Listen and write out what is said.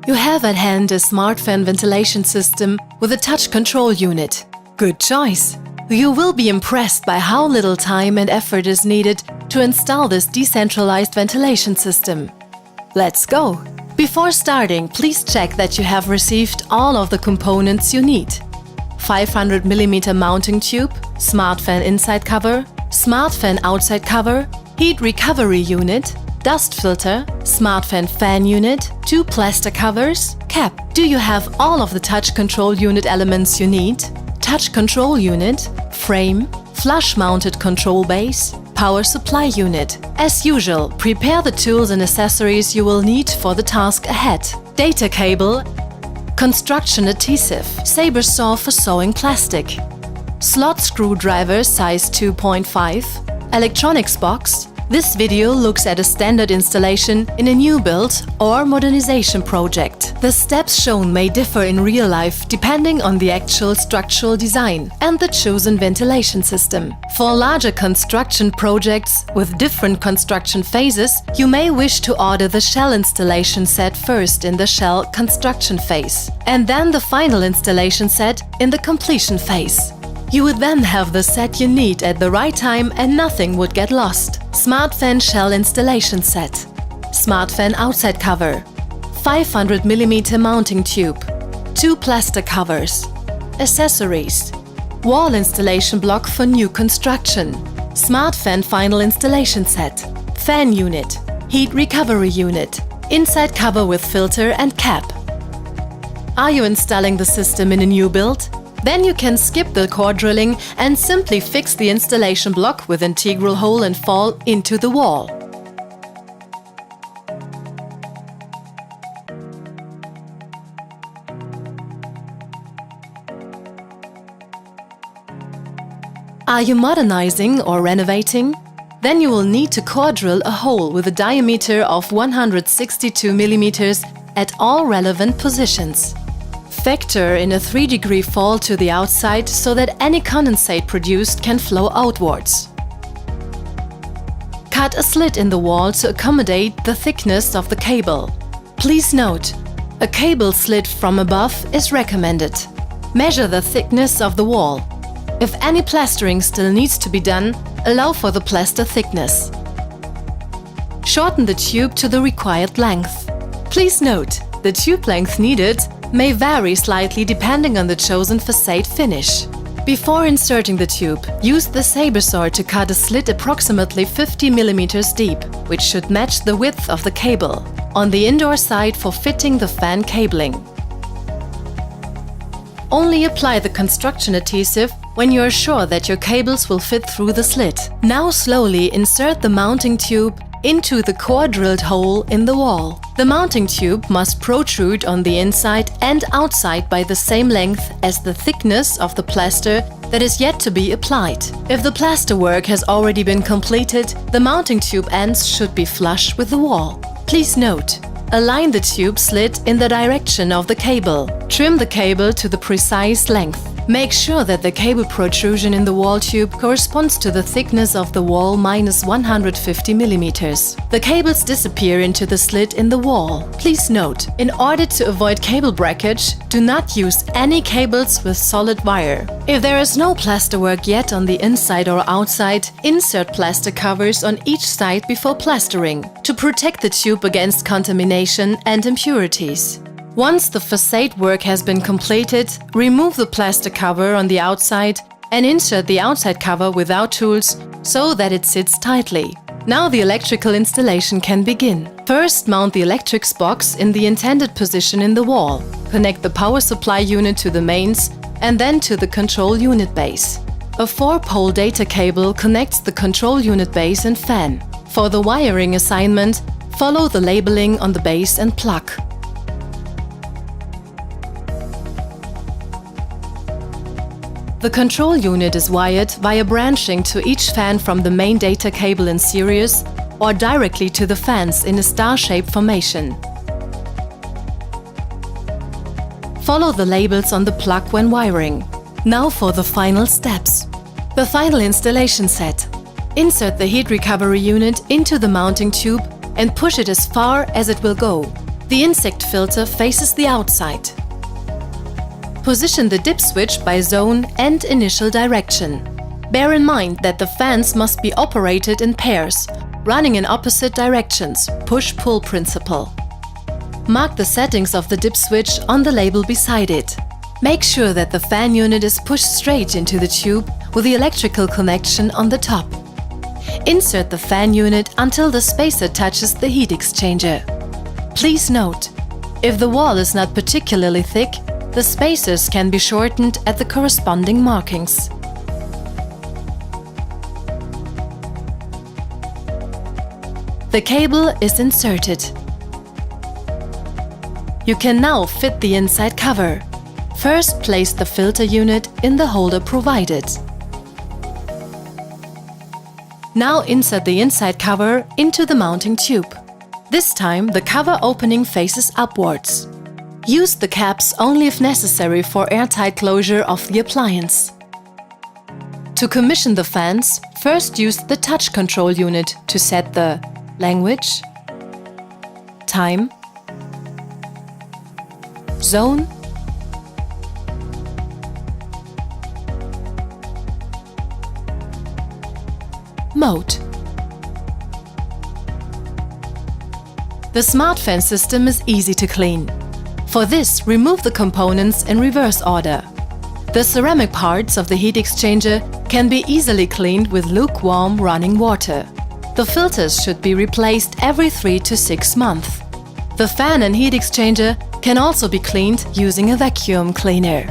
You have at hand a SmartFan ventilation system with a touch control unit. Good choice! You will be impressed by how little time and effort is needed to install this decentralized ventilation system. Let's go! Before starting, please check that you have received all of the components you need. 500mm mounting tube, SmartFan inside cover, SmartFan outside cover, heat recovery unit, dust filter, SmartFan fan unit, 2 plaster covers, cap. Do you have all of the touch control unit elements you need? Touch control unit, frame, flush-mounted control base, power supply unit. As usual, prepare the tools and accessories you will need for the task ahead. Data cable, construction adhesive, saber saw for sewing plastic, slot screwdriver size 2.5, electronics box. This video looks at a standard installation in a new build or modernization project. The steps shown may differ in real life depending on the actual structural design and the chosen ventilation system. For larger construction projects with different construction phases, you may wish to order the shell installation set first in the shell construction phase, and then the final installation set in the completion phase. You would then have the set you need at the right time and nothing would get lost. SmartFan shell installation set, SmartFan outside cover, 500mm mounting tube, 2 plaster covers, accessories, wall installation block for new construction, SmartFan final installation set, fan unit, heat recovery unit, inside cover with filter and cap. Are you installing the system in a new build? Then you can skip the core drilling and simply fix the installation block with integral hole and fall into the wall. Are you modernizing or renovating? Then you will need to core drill a hole with a diameter of 162mm at all relevant positions. Factor in a 3-degree fall to the outside so that any condensate produced can flow outwards. Cut a slit in the wall to accommodate the thickness of the cable. Please note, a cable slit from above is recommended. Measure the thickness of the wall. If any plastering still needs to be done, allow for the plaster thickness. Shorten the tube to the required length. Please note, the tube length needed may vary slightly depending on the chosen facade finish. Before inserting the tube, use the saber saw to cut a slit approximately 50mm deep, which should match the width of the cable, on the indoor side for fitting the fan cabling. Only apply the construction adhesive when you are sure that your cables will fit through the slit. Now slowly insert the mounting tube into the core drilled hole in the wall. The mounting tube must protrude on the inside and outside by the same length as the thickness of the plaster that is yet to be applied. If the plaster work has already been completed, the mounting tube ends should be flush with the wall. Please note, align the tube slit in the direction of the cable. Trim the cable to the precise length. Make sure that the cable protrusion in the wall tube corresponds to the thickness of the wall minus 150mm. The cables disappear into the slit in the wall. Please note, in order to avoid cable breakage, do not use any cables with solid wire. If there is no plasterwork yet on the inside or outside, insert plaster covers on each side before plastering to protect the tube against contamination and impurities. Once the facade work has been completed, remove the plaster cover on the outside and insert the outside cover without tools so that it sits tightly. Now the electrical installation can begin. First, mount the electrics box in the intended position in the wall. Connect the power supply unit to the mains and then to the control unit base. A 4-pole data cable connects the control unit base and fan. For the wiring assignment, follow the labeling on the base and plug. The control unit is wired via branching to each fan from the main data cable in series or directly to the fans in a star-shaped formation. Follow the labels on the plug when wiring. Now for the final steps. The final installation set. Insert the heat recovery unit into the mounting tube and push it as far as it will go. The insect filter faces the outside. Position the dip switch by zone and initial direction. Bear in mind that the fans must be operated in pairs, running in opposite directions, push-pull principle. Mark the settings of the dip switch on the label beside it. Make sure that the fan unit is pushed straight into the tube with the electrical connection on the top. Insert the fan unit until the spacer touches the heat exchanger. Please note, if the wall is not particularly thick, the spacers can be shortened at the corresponding markings. The cable is inserted. You can now fit the inside cover. First, place the filter unit in the holder provided. Now insert the inside cover into the mounting tube. This time the cover opening faces upwards. Use the caps only if necessary for airtight closure of the appliance. To commission the fans, first use the touch control unit to set the language, time, zone, mode. The SmartFan system is easy to clean. For this, remove the components in reverse order. The ceramic parts of the heat exchanger can be easily cleaned with lukewarm running water. The filters should be replaced every 3 to 6 months. The fan and heat exchanger can also be cleaned using a vacuum cleaner.